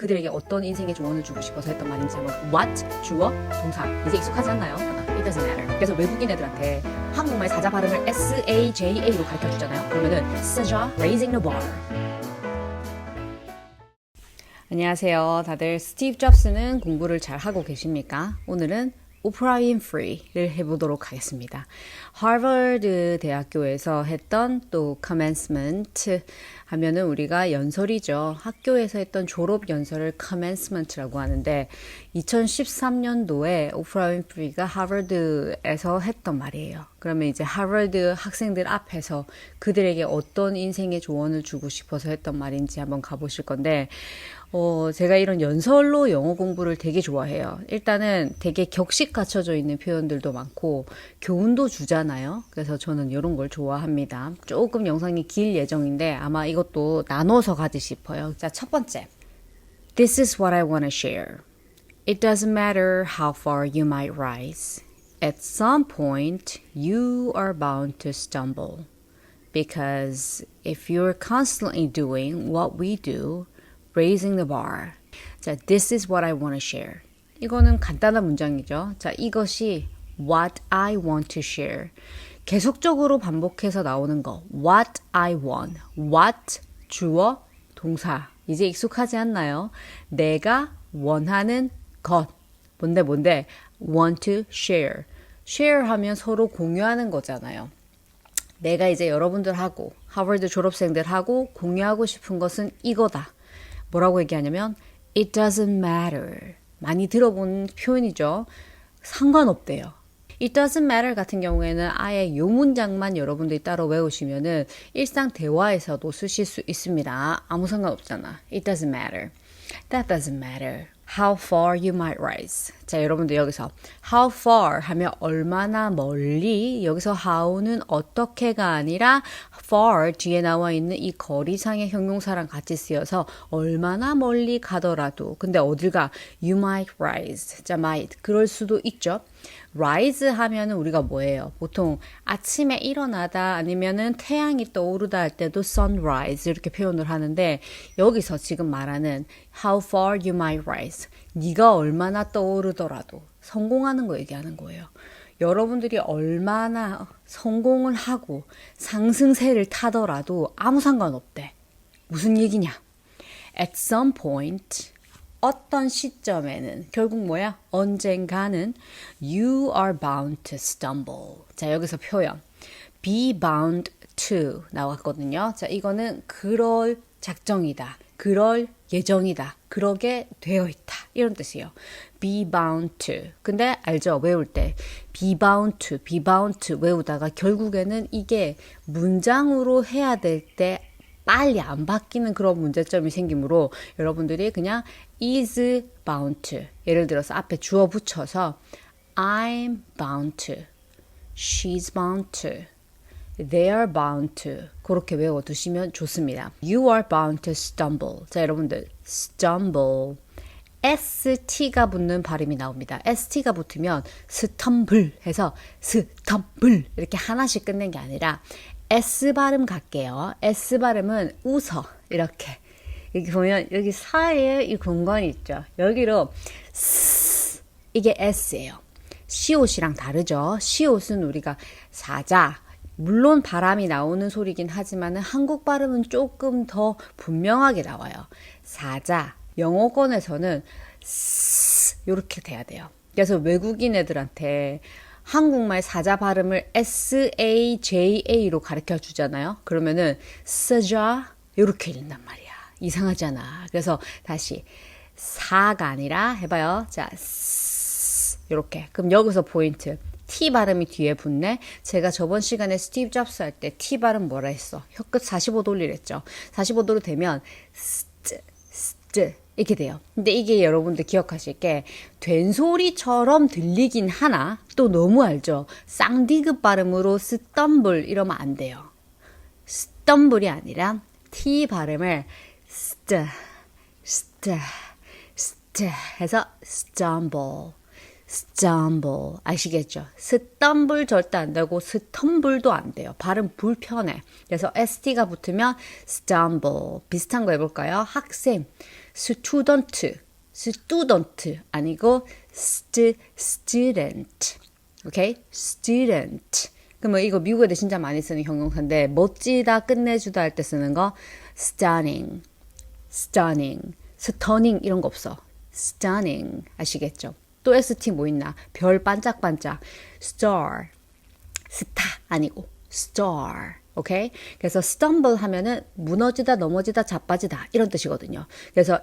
그들에게 어떤 인생의 조언을 주고 싶어서 했던 말인지 한번 what 주어 동사 이제 익숙하지 않나요? It doesn't matter. 그래서 외국인 애들한테 한국말 사자 발음을 SAJA로 가르쳐 주잖아요. 그러면은 사자 raising the bar. 안녕하세요. 다들 스티브 잡스는 공부를 잘 하고 계십니까? 오늘은 오프라 윈프리를 해보도록 하겠습니다. 하버드 대학교에서 했던 또 commencement 하면은 우리가 연설이죠. 학교에서 했던 졸업 연설을 commencement라고 하는데 2013년도에 오프라 윈프리가 하버드에서 했던 말이에요. 그러면 이제 하버드 학생들 앞에서 그들에게 어떤 인생의 조언을 주고 싶어서 했던 말인지 한번 가보실 건데 제가 이런 연설로 영어 공부를 되게 좋아해요. 일단은 되게 격식 갖춰져 있는 표현들도 많고 교훈도 주잖아요. 그래서 저는 이런 걸 좋아합니다. 조금 영상이 길 예정인데 아마 이것도 나눠서 가지 싶어요. 자, 첫 번째. This is what I want to share. It doesn't matter how far you might rise. At some point, you are bound to stumble. Because if you're constantly doing what we do, raising the bar. 자, this is what I want to share. 이거는 간단한 문장이죠. 자, 이것이 what I want to share. 계속적으로 반복해서 나오는 거. What I want. What 주어 동사. 이제 익숙하지 않나요? 내가 원하는 것. 뭔데? Want to share. share 하면 서로 공유하는 거잖아요. 내가 이제 여러분들하고 하버드 졸업생들하고 공유하고 싶은 것은 이거다. 뭐라고 얘기하냐면 It doesn't matter. 많이 들어본 표현이죠. 상관없대요. It doesn't matter 같은 경우에는 아예 요 문장만 여러분들이 따로 외우시면은 일상 대화에서도 쓰실 수 있습니다. 아무 상관없잖아. It doesn't matter. That doesn't matter. How far you might rise. 자, 여러분들 여기서 how far 하면 얼마나 멀리, 여기서 how는 어떻게가 아니라 far 뒤에 나와 있는 이 거리상의 형용사랑 같이 쓰여서 얼마나 멀리 가더라도, 근데 어딜 가? You might rise. 자, might. 그럴 수도 있죠. rise 하면은 우리가 뭐예요? 보통 아침에 일어나다 아니면은 태양이 떠오르다 할 때도 sunrise 이렇게 표현을 하는데 여기서 지금 말하는 how far you might rise. 네가 얼마나 떠오르더라도 성공하는 거 얘기하는 거예요. 여러분들이 얼마나 성공을 하고 상승세를 타더라도 아무 상관없대. 무슨 얘기냐? At some point 어떤 시점에는 결국 뭐야? 언젠가는 you are bound to stumble. 자, 여기서 표현 be bound to 나왔거든요. 자, 이거는 그럴 작정이다. 그럴 예정이다. 그러게 되어 있다. 이런 뜻이에요. be bound to. 근데 알죠? 외울 때 be bound to 외우다가 결국에는 이게 문장으로 해야 될 때 빨리 안 바뀌는 그런 문제점이 생기므로 여러분들이 그냥 is bound to 예를 들어서 앞에 주어 붙여서 I'm bound to, she's bound to, they are bound to 그렇게 외워두시면 좋습니다. You are bound to stumble. 자, 여러분들 stumble ST가 붙는 발음이 나옵니다. ST가 붙으면 stumble 해서 stumble 이렇게 하나씩 끝낸 게 아니라 S 발음 갈게요. S 발음은 웃어. 이렇게. 여기 보면 여기 사이에 이 공간이 있죠. 여기로 S, 이게 S예요. 시옷이랑 다르죠. 시옷은 우리가 사자. 물론 바람이 나오는 소리긴 하지만 한국 발음은 조금 더 분명하게 나와요. 사자. 영어권에서는 S 이렇게 돼야 돼요. 그래서 외국인 애들한테 한국말 사자 발음을 SAJA로 가르쳐 주잖아요. 그러면은 사자 이렇게 읽는단 말이야. 이상하잖아. 그래서 다시 사가 아니라 해봐요. 자, 이렇게. 그럼 여기서 포인트. T 발음이 뒤에 붙네. 제가 저번 시간에 스티브 잡스 할 때 T 발음 뭐라 했어? 혀끝 45도 올리랬죠. 45도로 되면 이렇게 돼요. 근데 이게 여러분들 기억하실 게 된소리처럼 들리긴 하나 또 너무 알죠. 쌍디귿 발음으로 stumble 이러면 안 돼요. stumble이 아니라 T 발음을 해서 stumble 아시겠죠? stumble 절대 안 되고 stumble도 안 돼요. 발음 불편해. 그래서 st가 붙으면 stumble 비슷한 거 해볼까요? 학생 student 아니고 student. 오케이? student. 그러면 이거 미국에도 진짜 많이 쓰는 형용사인데 멋지다, 끝내주다 할 때 쓰는 거 stunning, stunning 이런 거 없어. stunning 아시겠죠? 또 ST 뭐 있나? 별 반짝반짝 star, 스타 아니고 star. 오케이? 그래서 stumble 하면은 무너지다, 넘어지다, 자빠지다 이런 뜻이거든요. 그래서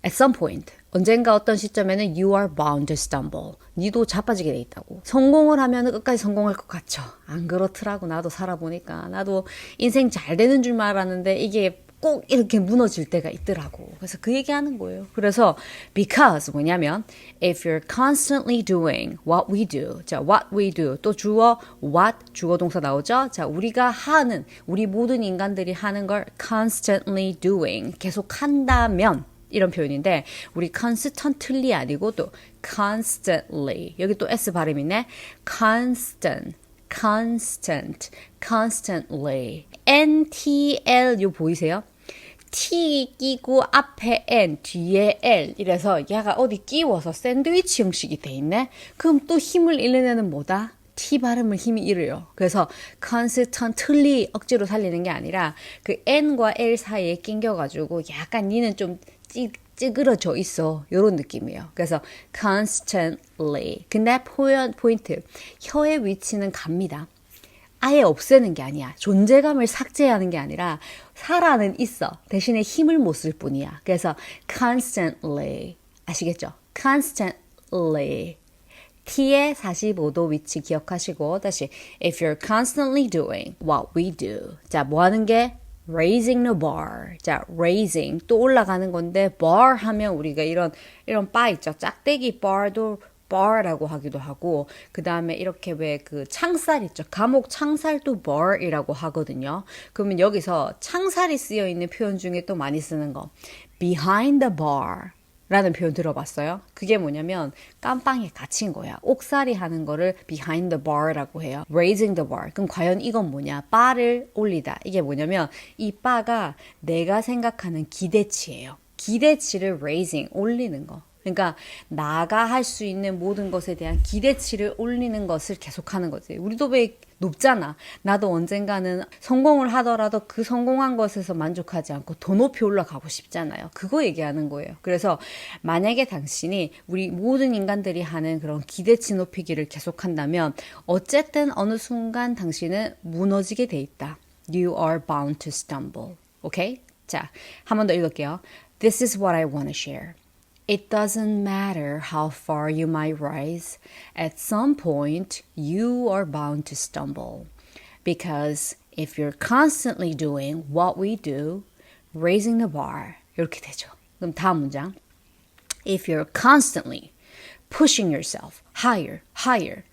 at some point 언젠가 어떤 시점에는 you are bound to stumble. 니도 자빠지게 돼 있다고. 성공을 하면은 끝까지 성공할 것 같죠. 안 그렇더라고. 나도 살아보니까. 나도 인생 잘 되는 줄만 알았는데 이게 꼭 이렇게 무너질 때가 있더라고. 그래서 그 얘기하는 거예요. 그래서 because 뭐냐면 if you're constantly doing what we do. 자, what we do. 또 주어 what 주어 동사 나오죠? 자, 우리가 하는 우리 모든 인간들이 하는 걸 constantly doing 계속 한다면 이런 표현인데 우리 constantly 아니고 또 constantly 여기 또 S 발음이네. constantly NTL 요 보이세요? T 끼고 앞에 N 뒤에 L 이래서 얘가 어디 끼워서 샌드위치 형식이 돼 있네. 그럼 또 힘을 잃는 애는 뭐다? T 발음을 힘이 잃어요. 그래서 constantly 억지로 살리는 게 아니라 그 N과 L 사이에 낑겨가지고 약간 니는 좀 찌그러져 있어. 요런 느낌이에요. 그래서 constantly. 근데 포인트. 혀의 위치는 갑니다. 아예 없애는 게 아니야. 존재감을 삭제하는 게 아니라 살아는 있어. 대신에 힘을 못 쓸 뿐이야. 그래서 constantly. 아시겠죠? constantly. T의 45도 위치 기억하시고 다시 if you're constantly doing what we do. 자, 뭐 하는 게? raising the bar. 자, raising 또 올라가는 건데 bar 하면 우리가 이런 바 있죠. 짝대기 bar도 bar라고 하기도 하고 그 다음에 이렇게 왜 그 창살 있죠. 감옥 창살도 bar이라고 하거든요. 그러면 여기서 창살이 쓰여 있는 표현 중에 또 많이 쓰는 거 behind the bar 라는 표현 들어봤어요? 그게 뭐냐면 깜빵에 갇힌 거야. 옥살이 하는 거를 behind the bar라고 해요. raising the bar. 그럼 과연 이건 뭐냐? 바를 올리다. 이게 뭐냐면 이 바가 내가 생각하는 기대치예요. 기대치를 raising, 올리는 거. 그러니까 나가 할 수 있는 모든 것에 대한 기대치를 올리는 것을 계속하는 거지. 우리도 왜 높잖아. 나도 언젠가는 성공을 하더라도 그 성공한 것에서 만족하지 않고 더 높이 올라가고 싶잖아요. 그거 얘기하는 거예요. 그래서 만약에 당신이 우리 모든 인간들이 하는 그런 기대치 높이기를 계속한다면 어쨌든 어느 순간 당신은 무너지게 돼 있다. You are bound to stumble. 오케이? 자, 한 번 더 읽을게요. This is what I want to share. It doesn't matter how far you might rise. At some point, you are bound to stumble. Because if you're constantly doing what we do, raising the bar. 이렇게 되죠. 그럼 다음 문장. If you're constantly pushing yourself higher,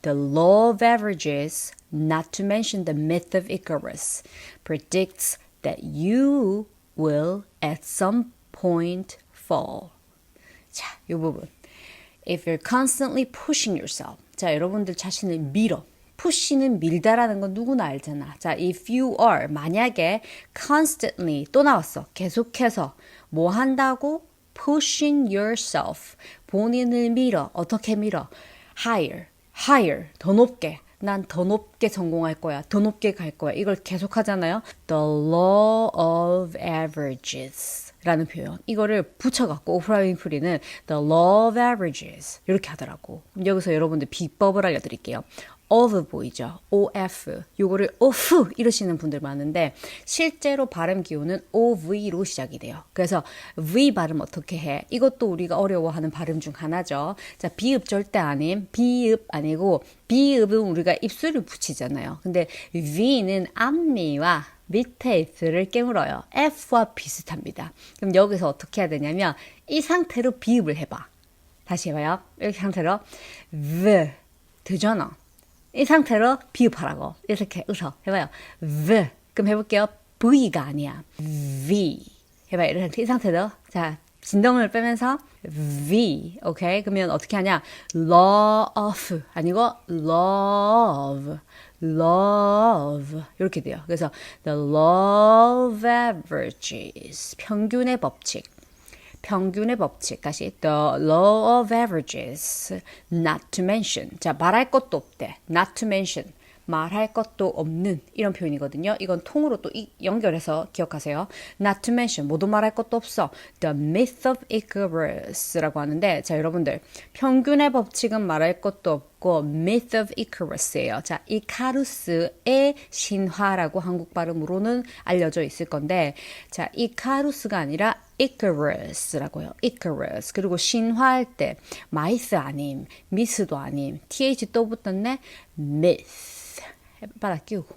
the law of averages, not to mention the myth of Icarus, predicts that you will at some point fall. 자, 이 부분. If you're constantly pushing yourself. 자, 여러분들 자신을 밀어. push는 밀다라는 건 누구나 알잖아. 자, if you are 만약에 constantly 또 나왔어. 계속해서 뭐 한다고? pushing yourself. 본인을 밀어. 어떻게 밀어? higher. 더 높게. 난 더 높게 성공할 거야. 더 높게 갈 거야. 이걸 계속 하잖아요. The law of averages 라는 표현. 이거를 붙여갖고 오프라 윈프리는 The law of averages 이렇게 하더라고. 여기서 여러분들 비법을 알려드릴게요. of 보이죠? of. 요거를 of 이러시는 분들 많은데 실제로 발음 기호는 ov로 시작이 돼요. 그래서 v 발음 어떻게 해? 이것도 우리가 어려워하는 발음 중 하나죠. 자, 비읍 절대 아님. 비읍 아니고 비읍은 우리가 입술을 붙이잖아요. 근데 v는 앞니와 밑에 입술을 깨물어요. F와 비슷합니다. 그럼 여기서 어떻게 해야 되냐면 이 상태로 비읍을 해봐. 다시 해봐요. 이렇게 상태로 v 되잖아. 이 상태로 비읍하라고. 이렇게 웃어. 해봐요. v. 그럼 해볼게요. v가 아니야. v. 해봐요. 이렇게 이 상태로. 자, 진동을 빼면서 v. 오케이? 그러면 어떻게 하냐? law of 아니고 love 이렇게 돼요. 그래서 the law of averages 평균의 법칙 평균의 법칙. 다시 the law of averages. not to mention. 자, 말할 것도 없대. not to mention. 말할 것도 없는 이런 표현이거든요. 이건 통으로 또 연결해서 기억하세요. Not to mention, 모두 말할 것도 없어. The myth of Icarus라고 하는데, 자, 여러분들 평균의 법칙은 말할 것도 없고 myth of Icarus예요. 자, 이카루스의 신화라고 한국 발음으로는 알려져 있을 건데, 자, 이카루스가 아니라 Icarus라고요. Icarus. 그리고 신화할 때 마이스 아님, 미스도 아님, th 또 붙었네. myth. 바닥 끼우고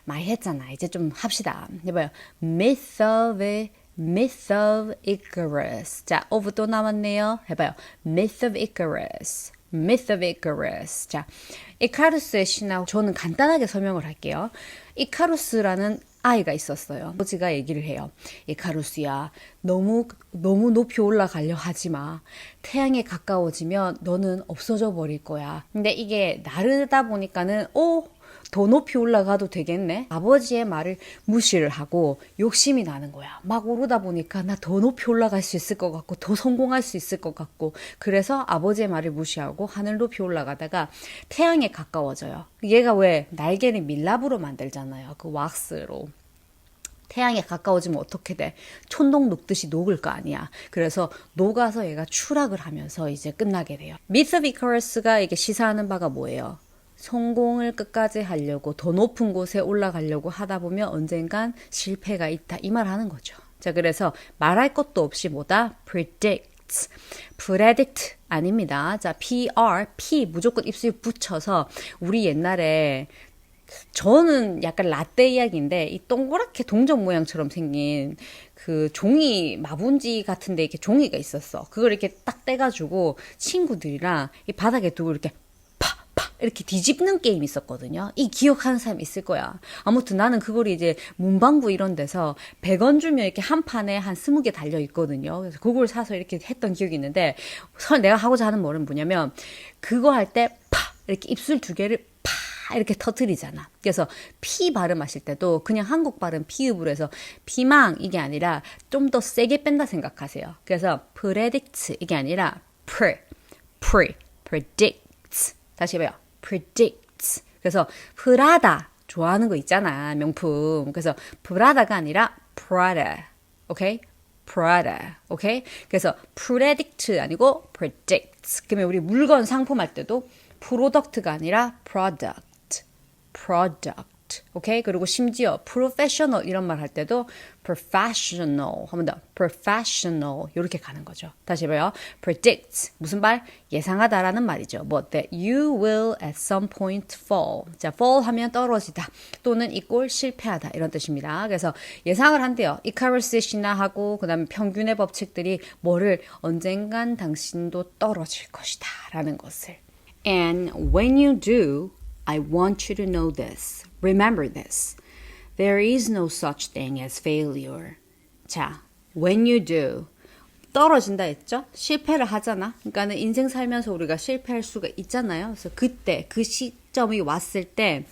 많이 했잖아. 이제 좀 합시다. 해봐요. Myth of Icarus. 자, of 또 남았네요. 해봐요. Myth of Icarus. Myth of Icarus. 자, 이카루스의 신화 저는 간단하게 설명을 할게요. 이카루스라는 아이가 있었어요. 아버지가 얘기를 해요. 이카루스야, 너무 높이 올라가려 하지 마. 태양에 가까워지면 너는 없어져 버릴 거야. 근데 이게 나르다 보니까는 더 높이 올라가도 되겠네? 아버지의 말을 무시를 하고 욕심이 나는 거야. 막 오르다 보니까 나 더 높이 올라갈 수 있을 것 같고 더 성공할 수 있을 것 같고 그래서 아버지의 말을 무시하고 하늘 높이 올라가다가 태양에 가까워져요. 얘가 왜 날개를 밀랍으로 만들잖아요. 그 왁스로. 태양에 가까워지면 어떻게 돼? 촌동 녹듯이 녹을 거 아니야. 그래서 녹아서 얘가 추락을 하면서 이제 끝나게 돼요. Myth of Icarus가 이게 시사하는 바가 뭐예요? 성공을 끝까지 하려고 더 높은 곳에 올라가려고 하다 보면 언젠간 실패가 있다. 이 말 하는 거죠. 자, 그래서 말할 것도 없이 뭐다? predict. predict 아닙니다. 자, P 무조건 입술 붙여서 우리 옛날에 저는 약간 라떼 이야기인데 이 동그랗게 동전 모양처럼 생긴 그 종이 마분지 같은데 이렇게 종이가 있었어. 그걸 이렇게 딱 떼가지고 친구들이랑 이 바닥에 두고 이렇게 이렇게 뒤집는 게임이 있었거든요. 이 기억하는 사람 있을 거야. 아무튼 나는 그걸 이제 문방구 이런 데서 100원 주면 이렇게 한 판에 한 20개 달려 있거든요. 그래서 그걸 사서 이렇게 했던 기억이 있는데 내가 하고자 하는 말은 뭐냐면 그거 할 때 이렇게 입술 두 개를 이렇게 터뜨리잖아. 그래서 피 발음하실 때도 그냥 한국 발음 피읍으로 해서 피망 이게 아니라 좀 더 세게 뺀다 생각하세요. 그래서 predict 이게 아니라 predict. 다시 해봐요. predict. 그래서 프라다 좋아하는 거 있잖아. 명품. 그래서 프라다가 아니라 Prada. 오케이? Prada. 오케이? 그래서 predict 아니고 predict. 그러면 우리 물건 상품할 때도 product가 아니라 product. 오케이? 그리고 심지어 professional 이런 말 할 때도 professional 한 번 더 professional 이렇게 가는 거죠. 다시 해봐요. predict 무슨 말? 예상하다라는 말이죠. 뭐 that you will at some point fall. 자, fall 하면 떨어지다 또는 이 꼴 실패하다 이런 뜻입니다. 그래서 예상을 한대요. 이카루스 신화하고 그다음에 평균의 법칙들이 뭐를 언젠간 당신도 떨어질 것이다 라는 것을. And when you do, I want you to know this. Remember this. There is no such thing as failure. 자, when you do. 떨어진다 했죠? 실패를 하잖아. 그러니까는 인생 살면서 우리가 실패할 수가 있잖아요. 그래서 그때, 그 시점이 왔을 때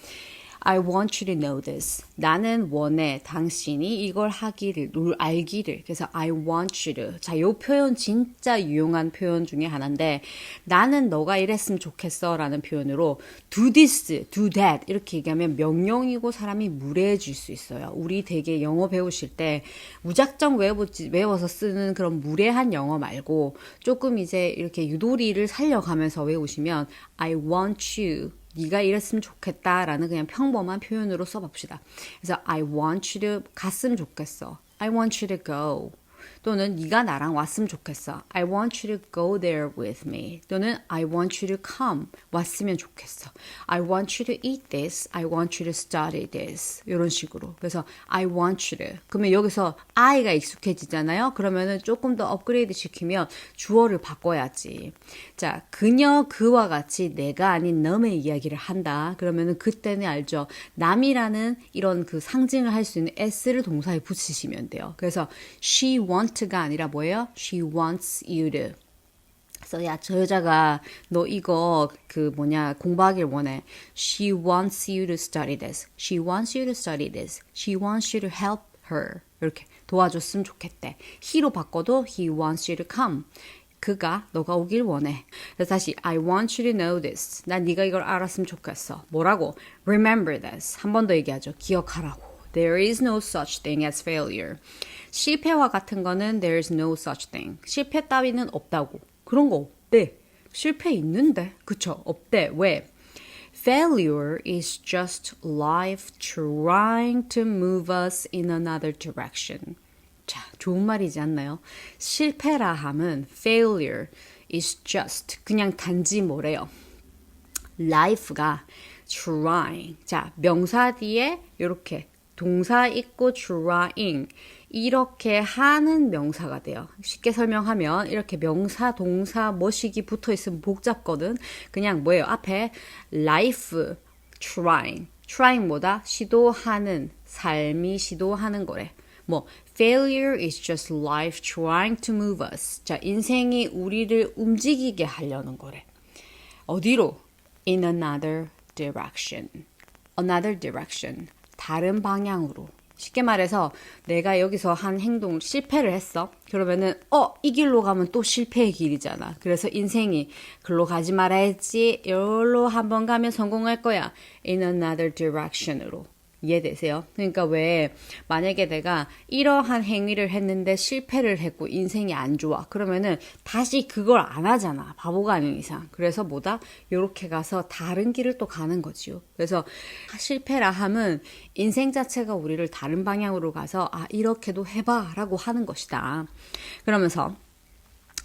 I want you to know this. 나는 원해 당신이 이걸 하기를, 알기를. 그래서 I want you to. 자, 요 표현 진짜 유용한 표현 중에 하나인데 나는 너가 이랬으면 좋겠어 라는 표현으로 do this, do that 이렇게 얘기하면 명령이고 사람이 무례해질 수 있어요. 우리 되게 영어 배우실 때 무작정 외워서 쓰는 그런 무례한 영어 말고 조금 이제 이렇게 유도리를 살려가면서 외우시면 I want you 네가 이랬으면 좋겠다라는 그냥 평범한 표현으로 써봅시다. 그래서 I want you to 갔으면 좋겠어. I want you to go. 또는 네가 나랑 왔으면 좋겠어. I want you to go there with me. 또는 I want you to come. 왔으면 좋겠어. I want you to eat this. I want you to study this. 이런 식으로. 그래서 I want you to. 그러면 여기서 I가 익숙해지잖아요. 그러면은 조금 더 업그레이드 시키면 주어를 바꿔야지. 자, 그녀 그와 같이 내가 아닌 남의 이야기를 한다. 그러면은 그때는 알죠. 남이라는 이런 그 상징을 할 수 있는 s를 동사에 붙이시면 돼요. 그래서 she want가 아니라 뭐예요? She wants you to. 그래서 야, 저 여자가 너 이거 공부하길 원해. She wants you to study this. She wants you to study this. She wants you to help her. 이렇게 도와줬으면 좋겠대. he로 바꿔도 he wants you to come. 그가 너가 오길 원해. 그래서 다시 I want you to know this. 난 네가 이걸 알았으면 좋겠어. 뭐라고? Remember this. 한 번 더 얘기하죠. 기억하라고. There is no such thing as failure. 실패와 같은 거는 there is no such thing. 실패 따위는 없다고. 그런 거 없대. 실패 있는데. 그쵸? 없대. 왜? Failure is just life trying to move us in another direction. 자, 좋은 말이지 않나요? 실패라 함은 failure is just 그냥 단지 뭐래요? life가 trying. 자, 명사 뒤에 이렇게 동사 있고 trying 이렇게 하는 명사가 돼요. 쉽게 설명하면 이렇게 명사, 동사, 뭐시기 붙어 있으면 복잡거든. 그냥 뭐예요? 앞에 life, trying. trying 뭐다? 시도하는, 삶이 시도하는 거래. 뭐 failure is just life trying to move us. 자, 인생이 우리를 움직이게 하려는 거래. 어디로? In another direction. Another direction. 다른 방향으로. 쉽게 말해서 내가 여기서 한 행동 실패를 했어. 그러면은 이 길로 가면 또 실패의 길이잖아. 그래서 인생이 글로 가지 말아야지. 여기로 한번 가면 성공할 거야. In another direction으로. 이해되세요? 그러니까 왜 만약에 내가 이러한 행위를 했는데 실패를 했고 인생이 안 좋아. 그러면은 다시 그걸 안 하잖아. 바보가 아닌 이상. 그래서 뭐다? 요렇게 가서 다른 길을 또 가는 거지요. 그래서 실패라 함은 인생 자체가 우리를 다른 방향으로 가서 이렇게도 해봐 라고 하는 것이다. 그러면서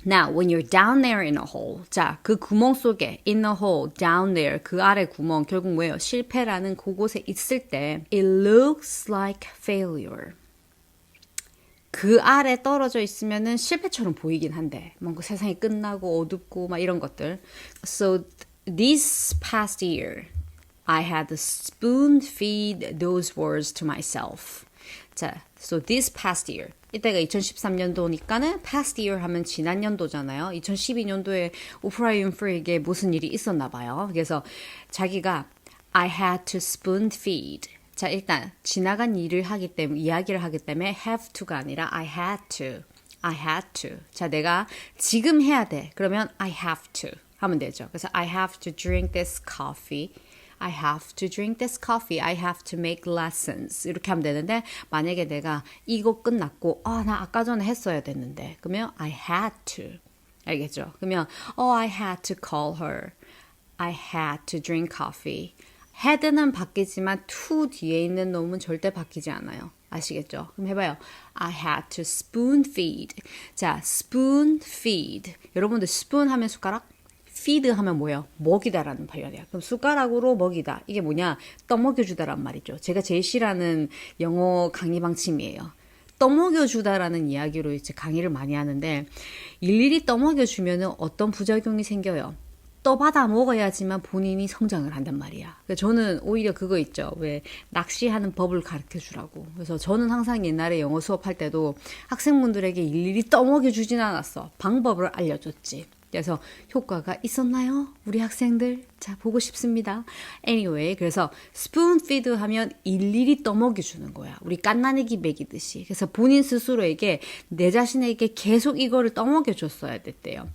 Now, when you're down there in a hole. 자, 그 구멍 속에 in a hole, down there, 그 아래 구멍, 결국 뭐예요? 실패라는 그곳에 있을 때 it looks like failure. 그 아래 떨어져 있으면은 실패처럼 보이긴 한데 뭔가 세상이 끝나고 어둡고 막 이런 것들. So, this past year, I had to spoon-feed those words to myself. 자, so this past year. 이때가 2013년도니까는 past year 하면 지난 년도잖아요. 2012년도에 오프라 윈프리에게 무슨 일이 있었나 봐요. 그래서 자기가 I had to spoon feed. 자, 일단 지나간 일을 하기 때문에 이야기를 하기 때문에 have to가 아니라 I had to. I had to. 자, 내가 지금 해야 돼. 그러면 I have to 하면 되죠. 그래서 I have to drink this coffee. I have to drink this coffee. I have to make lessons. 이렇게 하면 되는데 만약에 내가 이거 끝났고 나 아까 전에 했어야 됐는데 그러면 I had to. 알겠죠? 그러면 I had to call her. I had to drink coffee. had는 바뀌지만 to 뒤에 있는 놈은 절대 바뀌지 않아요. 아시겠죠? 그럼 해봐요. I had to spoon feed. 자, spoon feed. 여러분들 spoon 하면 숟가락? feed 하면 뭐예요? 먹이다라는 표현이야. 그럼 숟가락으로 먹이다. 이게 뭐냐? 떠먹여주다란 말이죠. 제가 제일 싫어하는 영어 강의 방침이에요. 떠먹여주다라는 이야기로 이제 강의를 많이 하는데 일일이 떠먹여주면 어떤 부작용이 생겨요? 떠받아 먹어야지만 본인이 성장을 한단 말이야. 저는 오히려 그거 있죠. 왜 낚시하는 법을 가르쳐 주라고. 그래서 저는 항상 옛날에 영어 수업할 때도 학생분들에게 일일이 떠먹여 주진 않았어. 방법을 알려줬지. 그래서 효과가 있었나요? 우리 학생들? 자, 보고 싶습니다. Anyway, 그래서 spoon feed 하면 일일이 떠먹여 주는 거야. 우리 깐나내기 먹이듯이. 그래서 본인 스스로에게 내 자신에게 계속 이거를 떠먹여 줬어야 됐대요.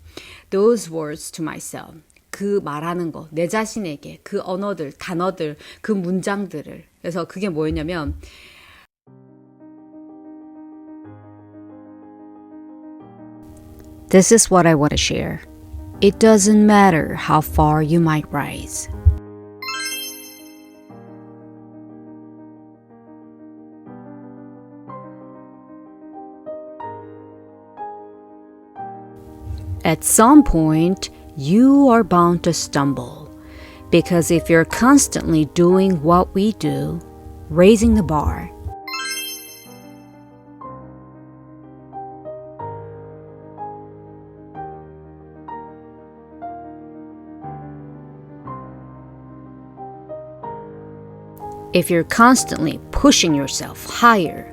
Those words to myself. 그 말하는 거, 내 자신에게 그 언어들, 단어들, 그 문장들을. 그래서 그게 뭐였냐면 This is what I want to share. It doesn't matter how far you might rise. At some point, you are bound to stumble. Because if you're constantly doing what we do, raising the bar, if you're constantly pushing yourself higher,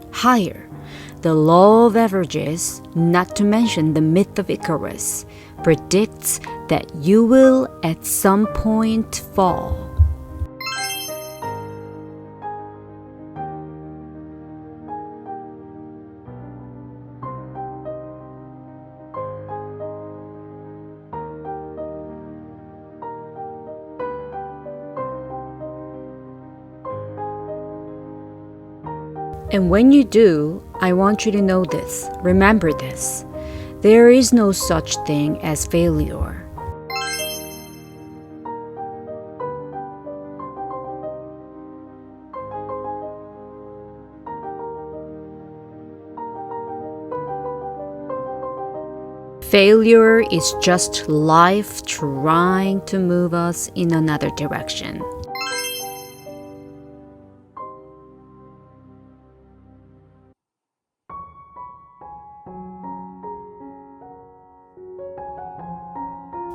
the law of averages, not to mention the myth of Icarus, predicts that you will at some point fall. And when you do, I want you to know this. Remember this. There is no such thing as failure. Failure is just life trying to move us in another direction.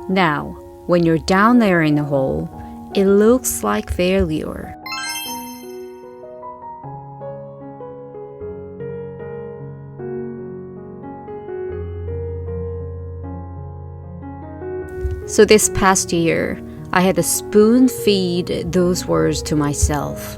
Now, when you're down there in the hole, it looks like failure. So this past year, I had to spoon feed those words to myself.